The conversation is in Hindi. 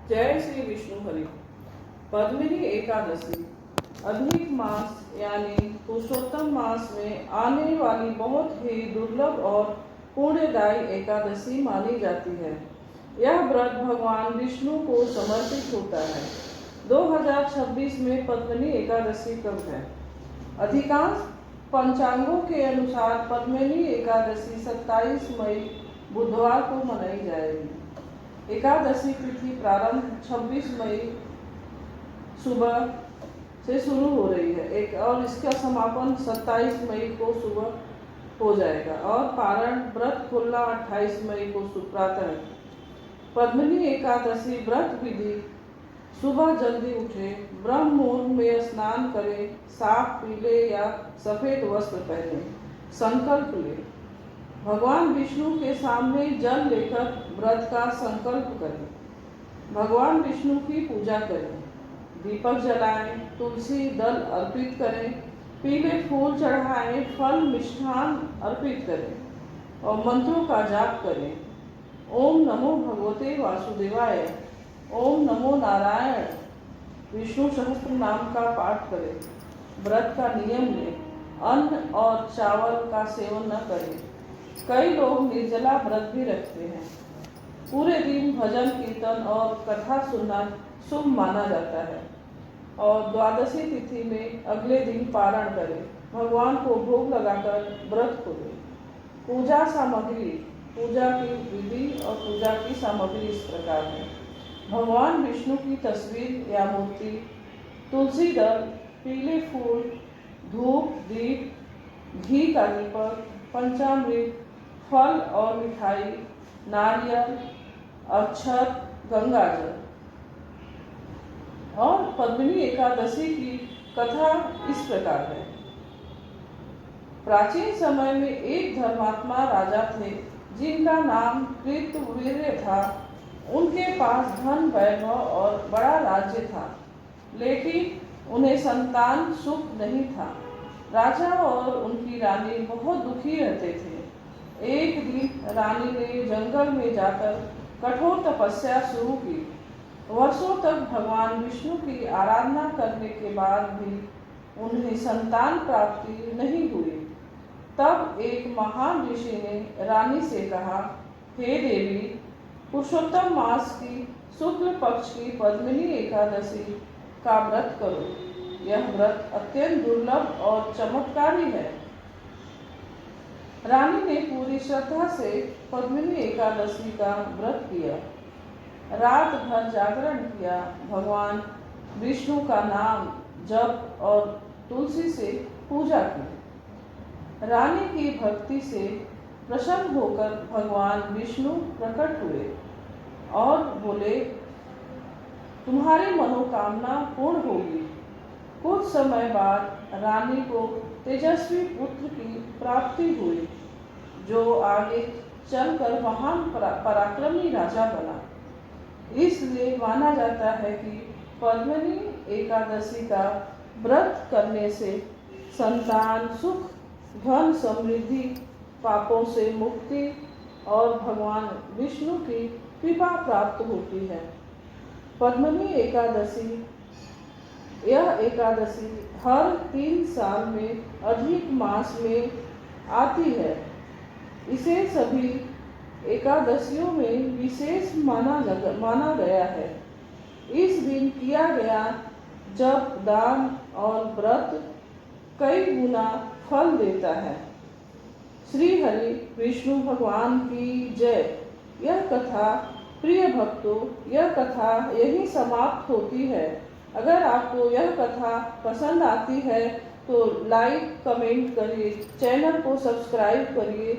जय श्री विष्णु हरि। पद्मिनी एकादशी अधिक मास यानी पुरुषोत्तम मास में आने वाली बहुत ही दुर्लभ और पुण्यदायी एकादशी मानी जाती है। यह व्रत भगवान विष्णु को समर्पित होता है। 2026 में पद्मिनी एकादशी कब है? अधिकांश पंचांगों के अनुसार पद्मिनी एकादशी 27 मई बुधवार को मनाई जाएगी। एकादशी तिथि प्रारंभ 26 मई सुबह से शुरू हो रही है और इसका समापन 27 मई को सुबह हो जाएगा और पारण व्रत खुलना 28 मई को प्रातः। पद्मिनी एकादशी व्रत विधि: सुबह जल्दी उठे, ब्रह्म मुहूर्त में स्नान करें, साफ पीले या सफेद वस्त्र पहने, संकल्प ले, भगवान विष्णु के सामने जल लेकर व्रत का संकल्प करें, भगवान विष्णु की पूजा करें, दीपक जलाएं, तुलसी दल अर्पित करें, पीले फूल चढ़ाएं, फल मिष्ठान अर्पित करें और मंत्रों का जाप करें। ओम नमो भगवते वासुदेवाय, ओम नमो नारायण, विष्णु सहस्त्र नाम का पाठ करें। व्रत का नियम लें, अन्न और चावल का सेवन न करें। कई लोग निर्जला व्रत भी रखते हैं। पूरे दिन भजन कीर्तन और कथा सुनना शुभ माना जाता है और द्वादशी तिथि में अगले दिन पारण करें। भगवान को भोग लगाकर व्रत खोलें। पूजा सामग्री: पूजा की विधि और पूजा की सामग्री इस प्रकार है। भगवान विष्णु की तस्वीर या मूर्ति, तुलसी दल, पीले फूल, धूप दीप, घी का दीपक, पंचामृत, फल और मिठाई, नारियल, अक्षत, गंगाजल। और पद्मिनी एकादशी की कथा इस प्रकार है। प्राचीन समय में एक धर्मात्मा राजा थे जिनका नाम कृतवीर्य था। उनके पास धन, वैभव और बड़ा राज्य था, लेकिन उन्हें संतान सुख नहीं था। राजा और उनकी रानी बहुत दुखी रहते थे। एक दिन रानी ने जंगल में जाकर कठोर तपस्या शुरू की। वर्षों तक भगवान विष्णु की आराधना करने के बाद भी उन्हें संतान प्राप्ति नहीं हुई। तब एक महान ऋषि ने रानी से कहा, हे देवी, पुरुषोत्तम मास की शुक्ल पक्ष की पद्मिनी एकादशी का व्रत करो। यह व्रत अत्यंत दुर्लभ और चमत्कारी है। रानी ने पूरी श्रद्धा से पद्मिनी एकादशी का व्रत किया, रात भर जागरण किया, भगवान विष्णु का नाम जप और तुलसी से पूजा की। रानी की भक्ति से प्रसन्न होकर भगवान विष्णु प्रकट हुए और बोले, तुम्हारी मनोकामना पूर्ण होगी। कुछ समय बाद रानी को तेजस्वी पुत्र की प्राप्ति हुई, जो आगे चलकर महान पराक्रमी राजा बना। इसलिए माना जाता है कि पद्मिनी एकादशी का व्रत करने से संतान सुख, धन समृद्धि, पापों से मुक्ति और भगवान विष्णु की कृपा प्राप्त होती है। पद्मिनी एकादशी: यह एकादशी हर 3 साल में अधिक मास में आती है। इसे सभी एकादशियों में विशेष माना गया है। इस दिन किया गया जप, दान और व्रत कई गुना फल देता है। श्री हरि विष्णु भगवान की जय। यह कथा प्रिय भक्तों, यह कथा यही समाप्त होती है। अगर आपको यह कथा पसंद आती है तो लाइक कमेंट करिए, चैनल को सब्सक्राइब करिए